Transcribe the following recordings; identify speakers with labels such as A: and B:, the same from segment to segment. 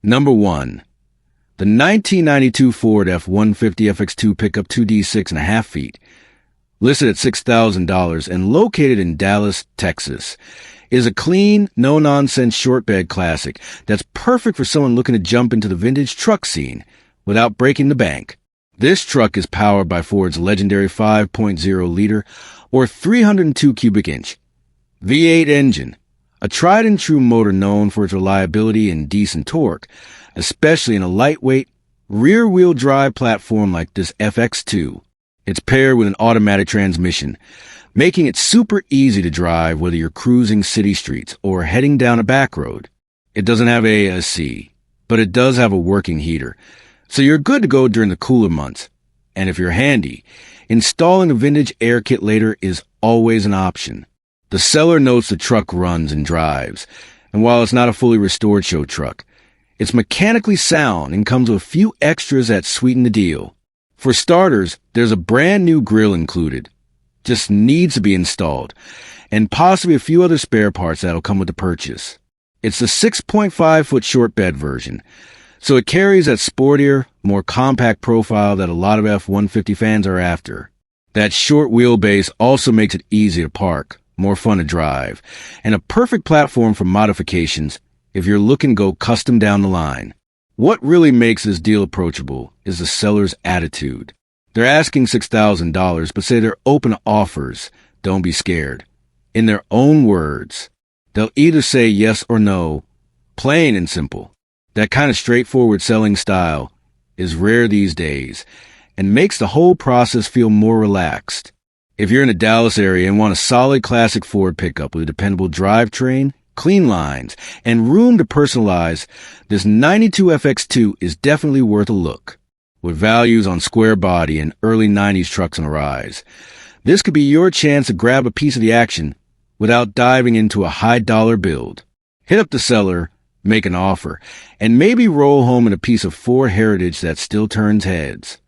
A: Number 1. The 1992 Ford F-150 FX2 pickup 2D 6.5 feet, listed at $6,000 and located in Dallas, Texas, is a clean, no-nonsense short bed classic that's perfect for someone looking to jump into the vintage truck scene without breaking the bank. This truck is powered by Ford's legendary 5.0-liter or 302 cubic inch V8 engine, a tried-and-true motor known for its reliability and decent torque, especially in a lightweight, rear-wheel drive platform like this FX2. It's paired with an automatic transmission, making it super easy to drive whether you're cruising city streets or heading down a back road. It doesn't have ASC, but it does have a working heater, so you're good to go during the cooler months. And if you're handy, installing a vintage air kit later is always an option. The seller notes the truck runs and drives, and while it's not a fully restored show truck, it's mechanically sound and comes with a few extras that sweeten the deal. For starters, there's a brand new grille included. Just needs to be installed, and possibly a few other spare parts that'll come with the purchase. It's the 6.5-foot short bed version, so it carries that sportier, more compact profile that a lot of F-150 fans are after. That short wheelbase also makes it easy to park, more fun to drive, and a perfect platform for modifications if you're looking to go custom down the line. What really makes this deal approachable is the seller's attitude. They're asking $6,000, but say they're open to offers. Don't be scared. In their own words, they'll either say yes or no, plain and simple. That kind of straightforward selling style is rare these days and makes the whole process feel more relaxed. If you're in the Dallas area and want a solid classic Ford pickup with a dependable drivetrain, clean lines, and room to personalize, this 92 FX2 is definitely worth a look. With values on square body and early 90s trucks on the rise, this could be your chance to grab a piece of the action without diving into a high-dollar build. Hit up the seller, make an offer, and maybe roll home in a piece of Ford heritage that still turns heads.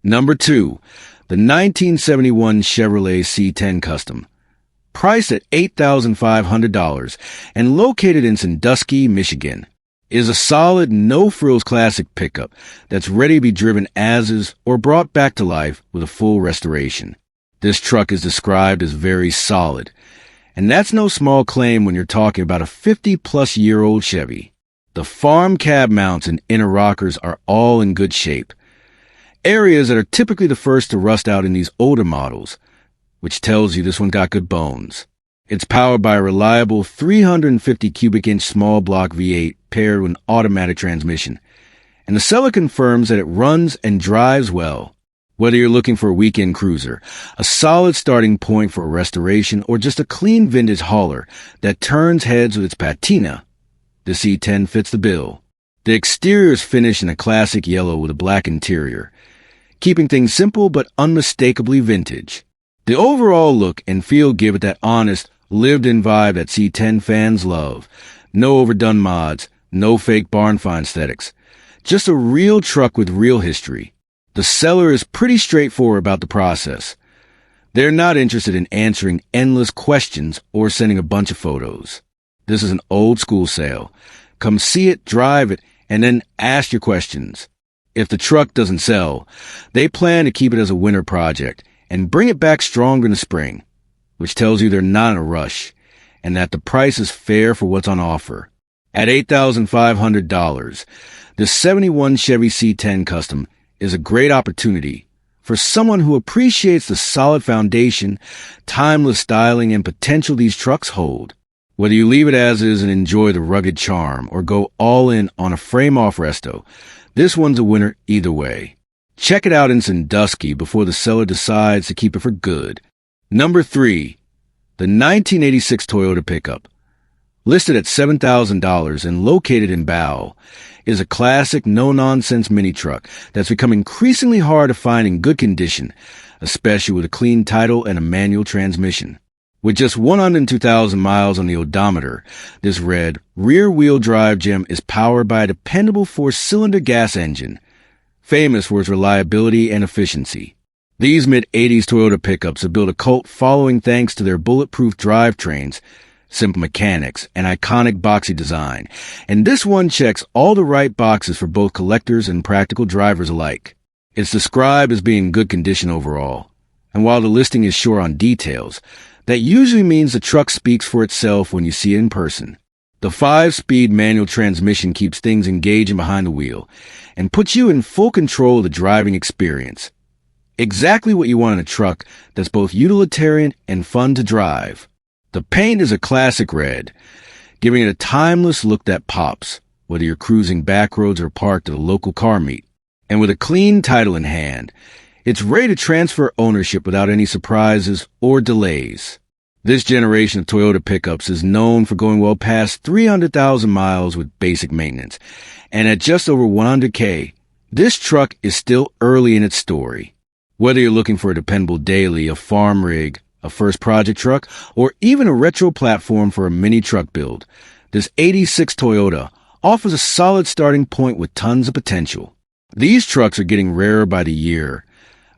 A: Number 2, the 1971 Chevrolet C10 Custom, priced at $8,500 and located in Sandusky, Michigan, is a solid, no-frills classic pickup that's ready to be driven as is or brought back to life with a full restoration. This truck is described as very solid, and that's no small claim when you're talking about a 50-plus-year-old Chevy. The farm cab mounts and inner rockers are all in good shape, areas that are typically the first to rust out in these older models, which tells you this one got good bones. It's powered by a reliable 350 cubic inch small block V8 paired with an automatic transmission, and the seller confirms that it runs and drives well. Whether you're looking for a weekend cruiser, a solid starting point for a restoration, or just a clean vintage hauler that turns heads with its patina, the C10 fits the bill. The exterior is finished in a classic yellow with a black interior, keeping things simple but unmistakably vintage. The overall look and feel give it that honest, lived-in vibe that C10 fans love. No overdone mods, no fake barn find aesthetics. Just a real truck with real history. The seller is pretty straightforward about the process. They're not interested in answering endless questions or sending a bunch of photos. This is an old-school sale. Come see it, drive it, and then ask your questions. If the truck doesn't sell, they plan to keep it as a winter project and bring it back stronger in the spring, which tells you they're not in a rush and that the price is fair for what's on offer. At $8,500, the 71 Chevy C10 Custom is a great opportunity for someone who appreciates the solid foundation, timeless styling, and potential these trucks hold. Whether you leave it as is and enjoy the rugged charm or go all in on a frame-off resto, this one's a winner either way. Check it out in Sandusky before the seller decides to keep it for good. Number 3, the 1986 Toyota pickup, Listed at $7,000 and located in Bow, is a classic, no-nonsense mini-truck that's become increasingly hard to find in good condition, especially with a clean title and a manual transmission. With just 102,000 miles on the odometer, this red, rear-wheel drive gem is powered by a dependable four-cylinder gas engine, famous for its reliability and efficiency. These mid-'80s Toyota pickups have built a cult following thanks to their bulletproof drivetrains, simple mechanics, and iconic boxy design, and this one checks all the right boxes for both collectors and practical drivers alike. It's described as being in good condition overall, and while the listing is short on details, that usually means the truck speaks for itself when you see it in person. The 5-speed manual transmission keeps things engaging behind the wheel and puts you in full control of the driving experience. Exactly what you want in a truck that's both utilitarian and fun to drive. The paint is a classic red, giving it a timeless look that pops, whether you're cruising back roads or parked at a local car meet. And with a clean title in hand, it's ready to transfer ownership without any surprises or delays. This generation of Toyota pickups is known for going well past 300,000 miles with basic maintenance, and at just over 100K, this truck is still early in its story. Whether you're looking for a dependable daily, a farm rig, a first project truck, or even a retro platform for a mini truck build, this '86 Toyota offers a solid starting point with tons of potential. These trucks are getting rarer by the year,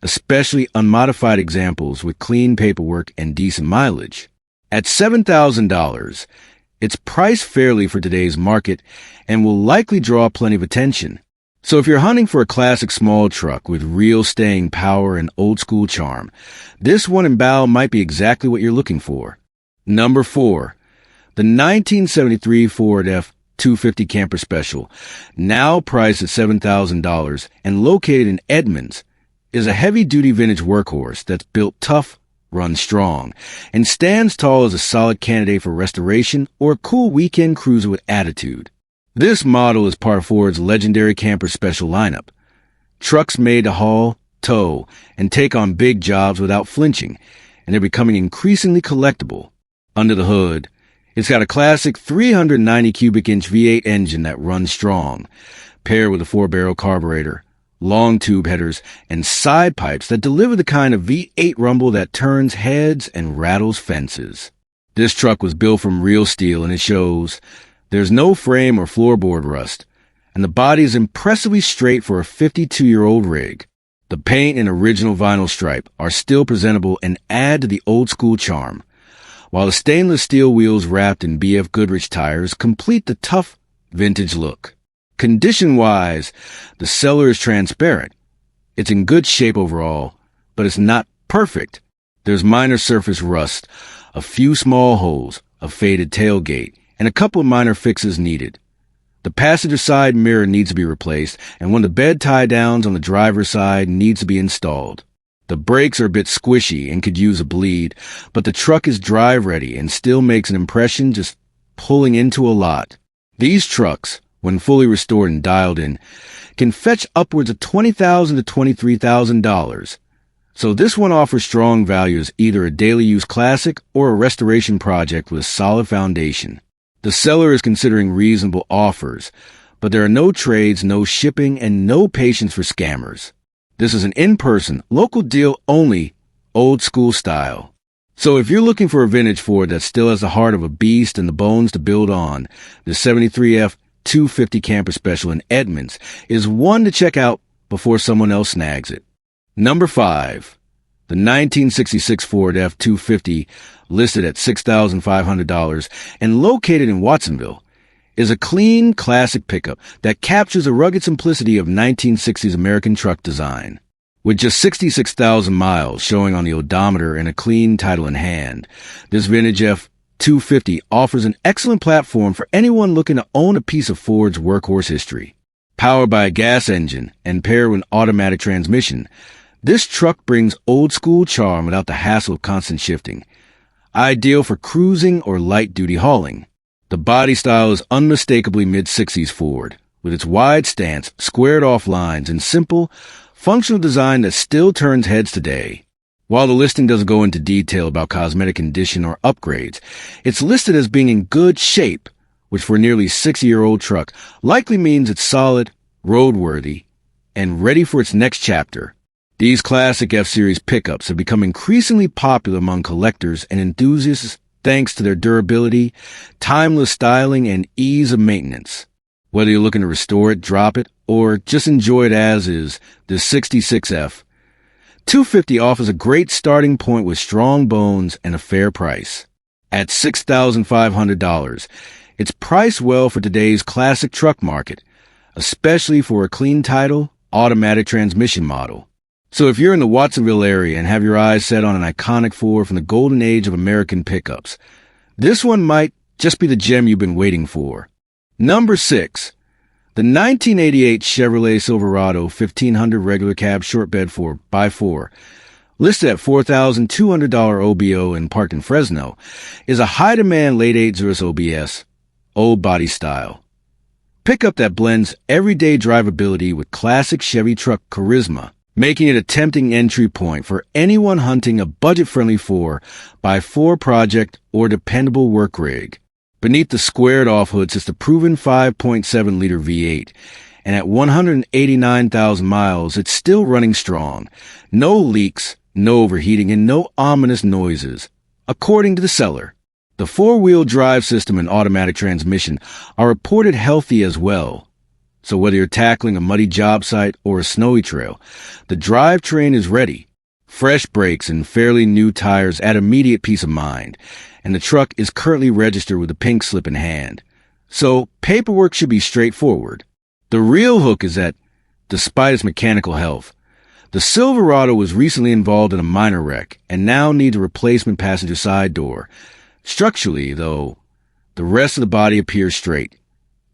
A: especially unmodified examples with clean paperwork and decent mileage. At $7,000, it's priced fairly for today's market and will likely draw plenty of attention. So if you're hunting for a classic small truck with real staying power and old-school charm, this one in Bow might be exactly what you're looking for. Number 4. The 1973 Ford F-250 Camper Special, now priced at $7,000 and located in Edmonds, is a heavy-duty vintage workhorse that's built tough, runs strong, and stands tall as a solid candidate for restoration or a cool weekend cruiser with attitude. This model is part of Ford's legendary Camper Special lineup. Trucks made to haul, tow, and take on big jobs without flinching, and they're becoming increasingly collectible. Under the hood, it's got a classic 390 cubic inch V8 engine that runs strong, paired with a 4-barrel carburetor, long tube headers, and side pipes that deliver the kind of V8 rumble that turns heads and rattles fences. This truck was built from real steel, and it shows. There's no frame or floorboard rust, and the body is impressively straight for a 52-year-old rig. The paint and original vinyl stripe are still presentable and add to the old-school charm, while the stainless steel wheels wrapped in BF Goodrich tires complete the tough, vintage look. Condition-wise, the cellar is transparent. It's in good shape overall, but it's not perfect. There's minor surface rust, a few small holes, a faded tailgate, and a couple of minor fixes needed. The passenger side mirror needs to be replaced, and one of the bed tie-downs on the driver's side needs to be installed. The brakes are a bit squishy and could use a bleed, but the truck is drive-ready and still makes an impression just pulling into a lot. These trucks, when fully restored and dialed in, can fetch upwards of $20,000 to $23,000. So this one offers strong value as either a daily use classic or a restoration project with a solid foundation. The seller is considering reasonable offers, but there are no trades, no shipping, and no patience for scammers. This is an in-person, local deal only, old-school style. So if you're looking for a vintage Ford that still has the heart of a beast and the bones to build on, the 73 F-250 Camper Special in Edmonds is one to check out before someone else snags it. Number 5. The 1966 Ford F-250, listed at $6,500 and located in Watsonville, is a clean, classic pickup that captures the rugged simplicity of 1960s American truck design. With just 66,000 miles showing on the odometer and a clean title in hand, this vintage F-250 offers an excellent platform for anyone looking to own a piece of Ford's workhorse history. Powered by a gas engine and paired with an automatic transmission, this truck brings old-school charm without the hassle of constant shifting. Ideal for cruising or light-duty hauling. The body style is unmistakably mid-60s Ford, with its wide stance, squared-off lines, and simple, functional design that still turns heads today. While the listing doesn't go into detail about cosmetic condition or upgrades, it's listed as being in good shape, which for a nearly 6-year-old truck likely means it's solid, roadworthy, and ready for its next chapter. These classic F-Series pickups have become increasingly popular among collectors and enthusiasts thanks to their durability, timeless styling, and ease of maintenance. Whether you're looking to restore it, drop it, or just enjoy it as is, the 66F 250 offers a great starting point with strong bones and a fair price. At $6,500, it's priced well for today's classic truck market, especially for a clean title, automatic transmission model. So if you're in the Watsonville area and have your eyes set on an iconic Ford from the golden age of American pickups, this one might just be the gem you've been waiting for. Number 6. The 1988 Chevrolet Silverado 1500 regular cab short bed 4x4, listed at $4,200 OBO and parked in Fresno, is a high-demand late 80s OBS, old body style pickup that blends everyday drivability with classic Chevy truck charisma, making it a tempting entry point for anyone hunting a budget-friendly 4x4 project or dependable work rig. Beneath the squared-off hood sits the proven 5.7-liter V8, and at 189,000 miles, it's still running strong. No leaks, no overheating, and no ominous noises, according to the seller. The four-wheel drive system and automatic transmission are reported healthy as well. So whether you're tackling a muddy job site or a snowy trail, the drivetrain is ready. Fresh brakes and fairly new tires add immediate peace of mind, and the truck is currently registered with a pink slip in hand. So paperwork should be straightforward. The real hook is that, despite its mechanical health, the Silverado was recently involved in a minor wreck and now needs a replacement passenger side door. Structurally, though, the rest of the body appears straight,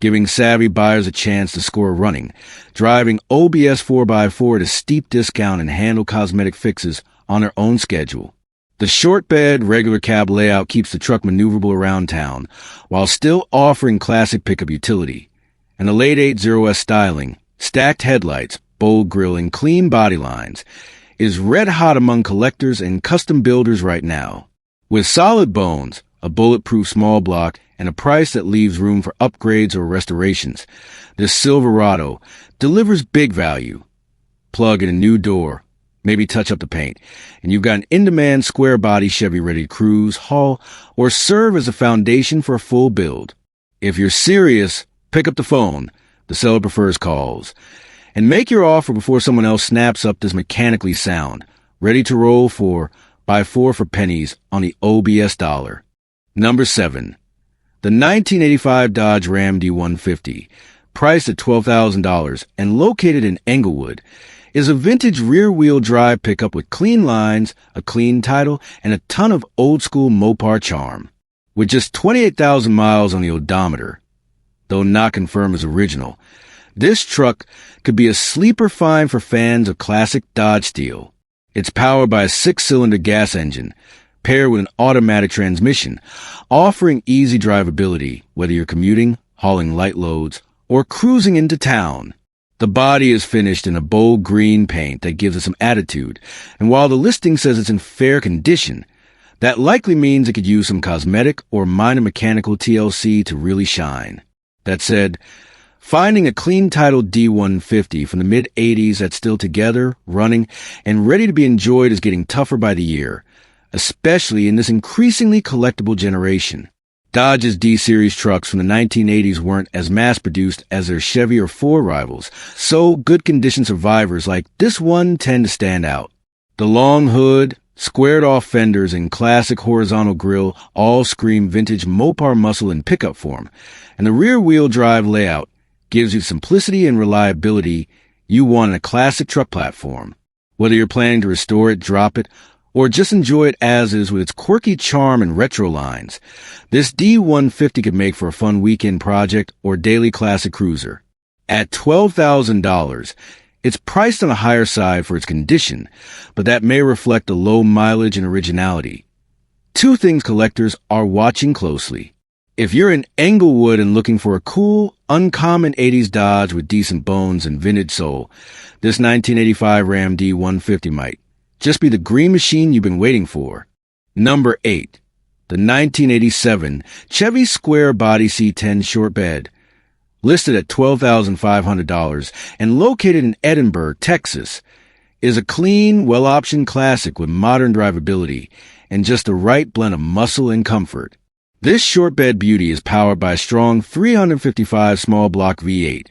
A: giving savvy buyers a chance to score running, driving OBS 4x4 at a steep discount and handle cosmetic fixes on their own schedule. The short bed, regular cab layout keeps the truck maneuverable around town, while still offering classic pickup utility. And the late 80s styling, stacked headlights, bold grille, and clean body lines is red hot among collectors and custom builders right now. With solid bones, a bulletproof small block, and a price that leaves room for upgrades or restorations, this Silverado delivers big value. Plug in a new door, maybe touch up the paint, and you've got an in-demand square-body Chevy ready to cruise, haul, or serve as a foundation for a full build. If you're serious, pick up the phone. The seller prefers calls. And make your offer before someone else snaps up this mechanically sound, ready to roll 4x4 for pennies on the OBS dollar. Number 7. The 1985 Dodge Ram D150, priced at $12,000 and located in Englewood, is a vintage rear-wheel drive pickup with clean lines, a clean title, and a ton of old-school Mopar charm. With just 28,000 miles on the odometer, though not confirmed as original, this truck could be a sleeper find for fans of classic Dodge steel. It's powered by a 6-cylinder gas engine, paired with an automatic transmission, offering easy drivability whether you're commuting, hauling light loads, or cruising into town. The body is finished in a bold green paint that gives it some attitude, and while the listing says it's in fair condition, that likely means it could use some cosmetic or minor mechanical TLC to really shine. That said, finding a clean title D150 from the mid-80s that's still together, running, and ready to be enjoyed is getting tougher by the year, especially in this increasingly collectible generation. Dodge's D-Series trucks from the 1980s weren't as mass-produced as their Chevy or Ford rivals, so good-condition survivors like this one tend to stand out. The long hood, squared-off fenders, and classic horizontal grille all scream vintage Mopar muscle in pickup form, and the rear-wheel drive layout gives you simplicity and reliability you want in a classic truck platform. Whether you're planning to restore it, drop it, or just enjoy it as is with its quirky charm and retro lines, this D150 could make for a fun weekend project or daily classic cruiser. At $12,000, it's priced on the higher side for its condition, but that may reflect the low mileage and originality. Two things collectors are watching closely. If you're in Englewood and looking for a cool, uncommon 80s Dodge with decent bones and vintage soul, this 1985 Ram D150 might just be the green machine you've been waiting for. Number 8. The 1987 Chevy Square Body C10 Short Bed. Listed at $12,500 and located in Edinburgh, Texas, is a clean, well-optioned classic with modern drivability and just the right blend of muscle and comfort. This short bed beauty is powered by a strong 355 small block V8,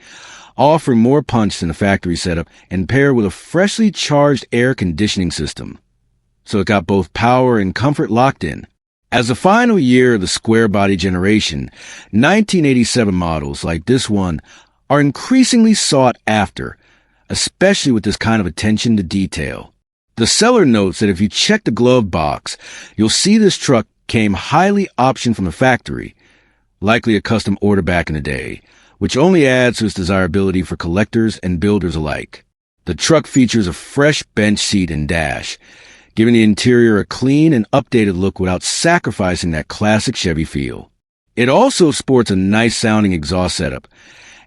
A: offering more punch than the factory setup and paired with a freshly charged air conditioning system. So it got both power and comfort locked in. As the final year of the square body generation, 1987 models like this one are increasingly sought after, especially with this kind of attention to detail. The seller notes that if you check the glove box, you'll see this truck came highly optioned from the factory, likely a custom order back in the day, which only adds to its desirability for collectors and builders alike. The truck features a fresh bench seat and dash, giving the interior a clean and updated look without sacrificing that classic Chevy feel. It also sports a nice-sounding exhaust setup,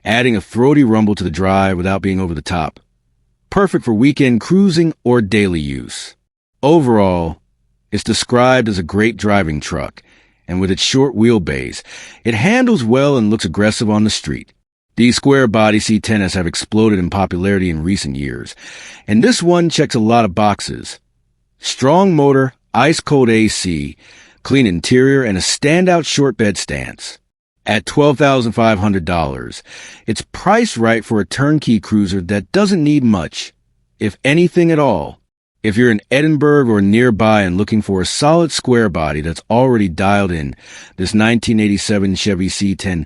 A: adding a throaty rumble to the drive without being over the top. Perfect for weekend cruising or daily use. Overall, it's described as a great driving truck, and with its short wheelbase, it handles well and looks aggressive on the street. These square-body C10s have exploded in popularity in recent years, and this one checks a lot of boxes. Strong motor, ice-cold AC, clean interior, and a standout short bed stance. At $12,500, it's priced right for a turnkey cruiser that doesn't need much, if anything at all. If you're in Edinburgh or nearby and looking for a solid square body that's already dialed in, this 1987 Chevy C10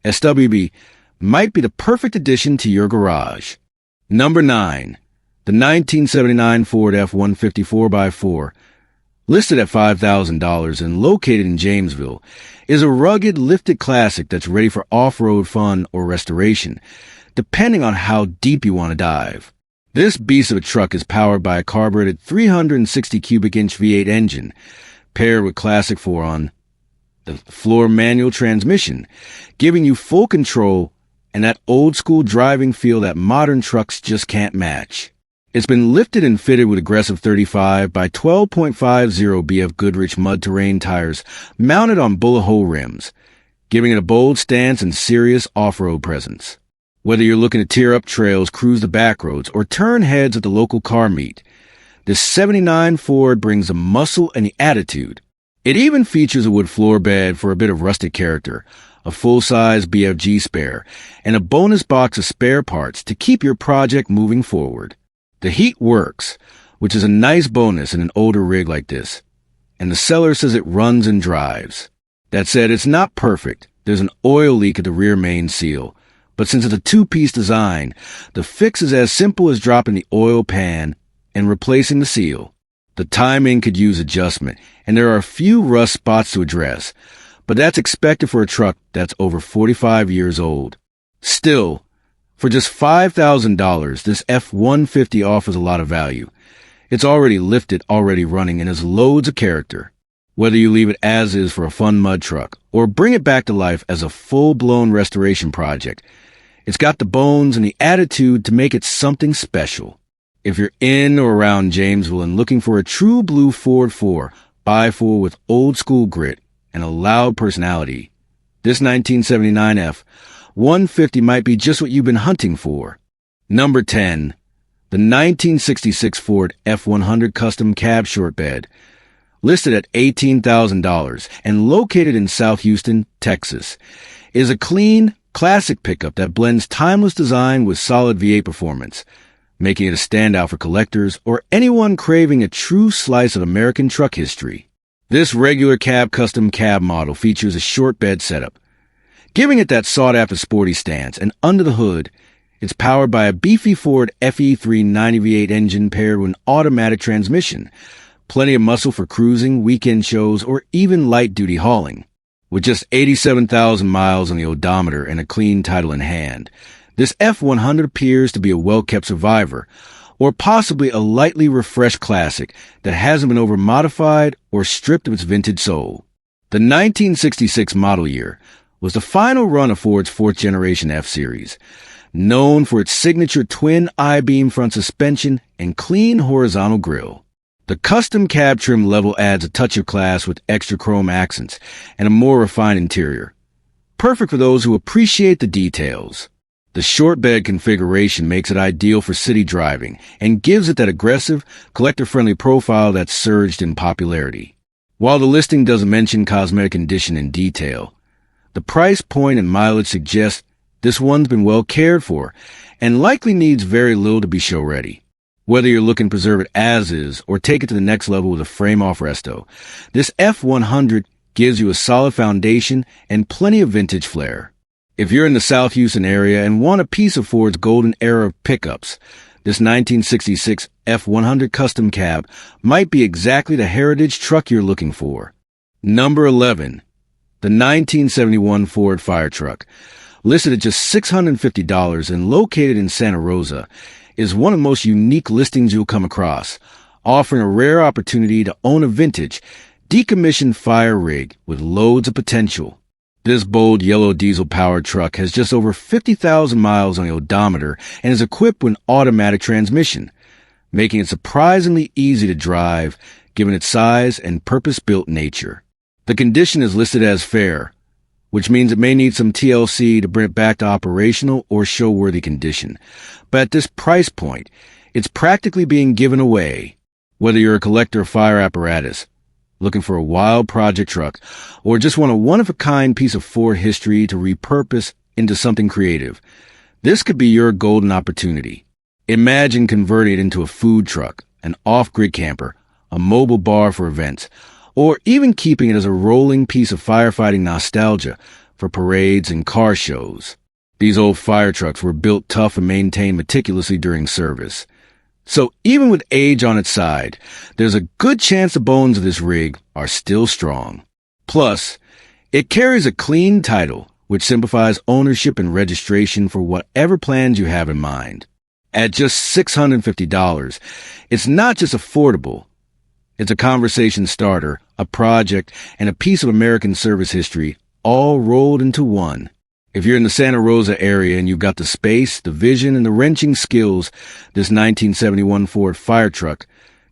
A: SWB might be the perfect addition to your garage. Number 9. The 1979 Ford F-150 4x4, listed at $5,000 and located in Jamesville, is a rugged, lifted classic that's ready for off-road fun or restoration, depending on how deep you want to dive. This beast of a truck is powered by a carbureted 360 cubic inch V8 engine, paired with classic 4-on-the-floor manual transmission, giving you full control and that old-school driving feel that modern trucks just can't match. It's been lifted and fitted with aggressive 35 by 12.50 BF Goodrich mud-terrain tires mounted on bullet hole rims, giving it a bold stance and serious off-road presence. Whether you're looking to tear up trails, cruise the back roads, or turn heads at the local car meet, this 79 Ford brings the muscle and the attitude. It even features a wood floor bed for a bit of rustic character, a full-size BFG spare, and a bonus box of spare parts to keep your project moving forward. The heat works, which is a nice bonus in an older rig like this, and the seller says it runs and drives. That said, it's not perfect. There's an oil leak at the rear main seal, but since it's a two-piece design, the fix is as simple as dropping the oil pan and replacing the seal. The timing could use adjustment, and there are a few rust spots to address, but that's expected for a truck that's over 45 years old. Still, for just $5,000, this F-150 offers a lot of value. It's already lifted, already running, and has loads of character. Whether you leave it as is for a fun mud truck, or bring it back to life as a full-blown restoration project, it's got the bones and the attitude to make it something special. If you're in or around Jamesville and looking for a true blue Ford 4x4 with old-school grit and a loud personality, this 1979 F-150 might be just what you've been hunting for. Number 10. The 1966 Ford F-100 Custom Cab Short Bed, listed at $18,000 and located in South Houston, Texas, is a clean, classic pickup that blends timeless design with solid V8 performance, making it a standout for collectors or anyone craving a true slice of American truck history. This regular custom cab model features a short bed setup, giving it that sought-after sporty stance, and under the hood, it's powered by a beefy Ford FE390 V8 engine paired with an automatic transmission, plenty of muscle for cruising, weekend shows, or even light-duty hauling. With just 87,000 miles on the odometer and a clean title in hand, this F-100 appears to be a well-kept survivor, or possibly a lightly refreshed classic that hasn't been over-modified or stripped of its vintage soul. The 1966 model year was the final run of Ford's fourth-generation F-Series, known for its signature twin I-beam front suspension and clean horizontal grille. The custom cab trim level adds a touch of class with extra chrome accents and a more refined interior. Perfect for those who appreciate the details. The short bed configuration makes it ideal for city driving and gives it that aggressive, collector-friendly profile that's surged in popularity. While the listing doesn't mention cosmetic condition in detail, the price point and mileage suggest this one's been well cared for and likely needs very little to be show-ready. Whether you're looking to preserve it as is or take it to the next level with a frame-off resto, this F100 gives you a solid foundation and plenty of vintage flair. If you're in the South Houston area and want a piece of Ford's golden era of pickups, this 1966 F100 custom cab might be exactly the heritage truck you're looking for. Number 11. The 1971 Ford Fire Truck, listed at just $650 and located in Santa Rosa, is one of the most unique listings you'll come across, offering a rare opportunity to own a vintage, decommissioned fire rig with loads of potential. This bold yellow diesel-powered truck has just over 50,000 miles on the odometer and is equipped with an automatic transmission, making it surprisingly easy to drive given its size and purpose-built nature. The condition is listed as fair, which means it may need some TLC to bring it back to operational or show-worthy condition. But at this price point, it's practically being given away. Whether you're a collector of fire apparatus, looking for a wild project truck, or just want a one-of-a-kind piece of Ford history to repurpose into something creative, this could be your golden opportunity. Imagine converting it into a food truck, an off-grid camper, a mobile bar for events, or even keeping it as a rolling piece of firefighting nostalgia for parades and car shows. These old fire trucks were built tough and maintained meticulously during service. So even with age on its side, there's a good chance the bones of this rig are still strong. Plus, it carries a clean title, which simplifies ownership and registration for whatever plans you have in mind. At just $650, it's not just affordable. It's a conversation starter, a project, and a piece of American service history all rolled into one. If you're in the Santa Rosa area and you've got the space, the vision, and the wrenching skills, this 1971 Ford Fire Truck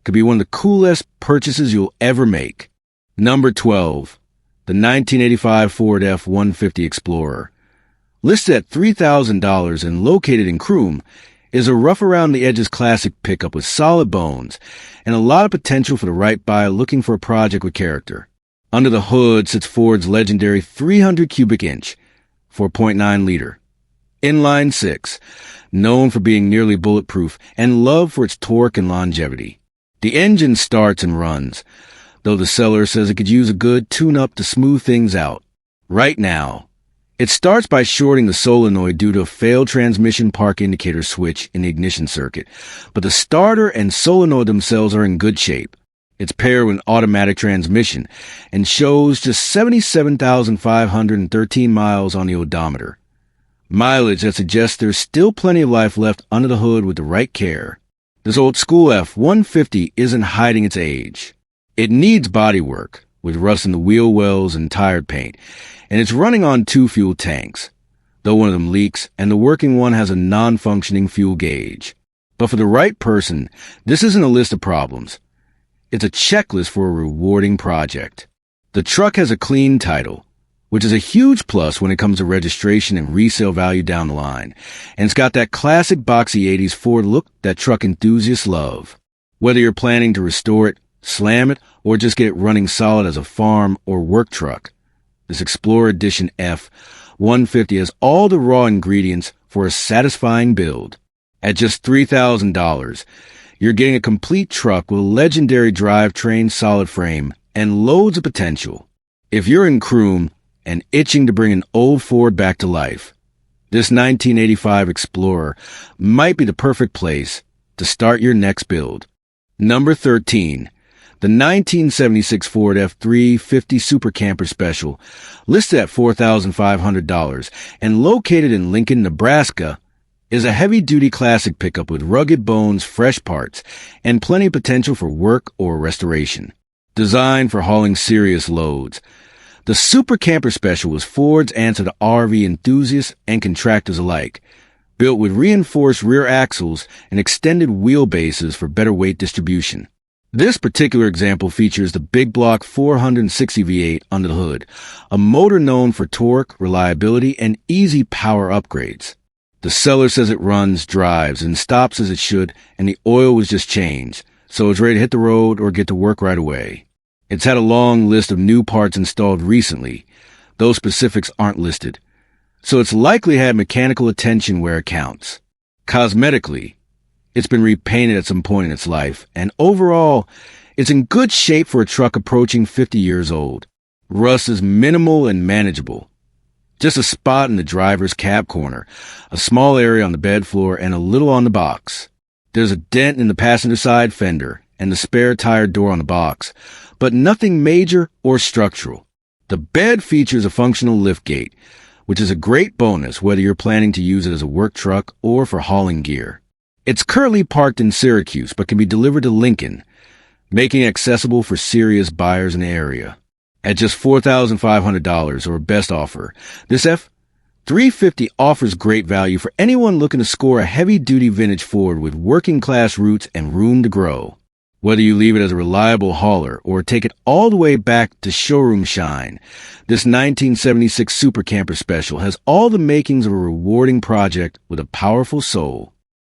A: could be one of the coolest purchases you'll ever make. Number 12. The 1985 Ford F-150 Explorer. Listed at $3,000 and located in Croom, is a rough-around-the-edges classic pickup with solid bones and a lot of potential for the right buyer looking for a project with character. Under the hood sits Ford's legendary 300 cubic inch, 4.9-liter, inline six, known for being nearly bulletproof and loved for its torque and longevity. The engine starts and runs, though the seller says it could use a good tune-up to smooth things out. Right now, it starts by shorting the solenoid due to a failed transmission park indicator switch in the ignition circuit, but the starter and solenoid themselves are in good shape. It's paired with an automatic transmission and shows just 77,513 miles on the odometer. Mileage that suggests there's still plenty of life left under the hood with the right care. This old-school F-150 isn't hiding its age. It needs bodywork, with rust in the wheel wells and tire paint, and it's running on 2 fuel tanks, though one of them leaks and the working one has a non-functioning fuel gauge. But for the right person, this isn't a list of problems. It's a checklist for a rewarding project. The truck has a clean title, which is a huge plus when it comes to registration and resale value down the line, and it's got that classic boxy 80s Ford look that truck enthusiasts love. Whether you're planning to restore it, slam it, or just get it running solid as a farm or work truck, this Explorer Edition F-150 has all the raw ingredients for a satisfying build. At just $3,000, you're getting a complete truck with a legendary drivetrain, solid frame, and loads of potential. If you're in Croom and itching to bring an old Ford back to life, this 1985 Explorer might be the perfect place to start your next build. Number 13. The 1976 Ford F-350 Super Camper Special, listed at $4,500 and located in Lincoln, Nebraska, is a heavy-duty classic pickup with rugged bones, fresh parts, and plenty of potential for work or restoration. Designed for hauling serious loads, the Super Camper Special was Ford's answer to RV enthusiasts and contractors alike, built with reinforced rear axles and extended wheelbases for better weight distribution. This particular example features the big block 460 V8 under the hood, a motor known for torque, reliability, and easy power upgrades. The seller says it runs, drives, and stops as it should, and the oil was just changed, so it's ready to hit the road or get to work right away. It's had a long list of new parts installed recently. Those specifics aren't listed, so it's likely had mechanical attention where it counts. Cosmetically, it's been repainted at some point in its life, and overall, it's in good shape for a truck approaching 50 years old. Rust is minimal and manageable. Just a spot in the driver's cab corner, a small area on the bed floor, and a little on the box. There's a dent in the passenger side fender and the spare tire door on the box, but nothing major or structural. The bed features a functional liftgate, which is a great bonus whether you're planning to use it as a work truck or for hauling gear. It's currently parked in Syracuse, but can be delivered to Lincoln, making it accessible for serious buyers in the area. At just $4,500 or best offer, this F-350 offers great value for anyone looking to score a heavy-duty vintage Ford with working-class roots and room to grow. Whether you leave it as a reliable hauler or take it all the way back to showroom shine, this 1976 Super Camper Special has all the makings of a rewarding project with a powerful soul.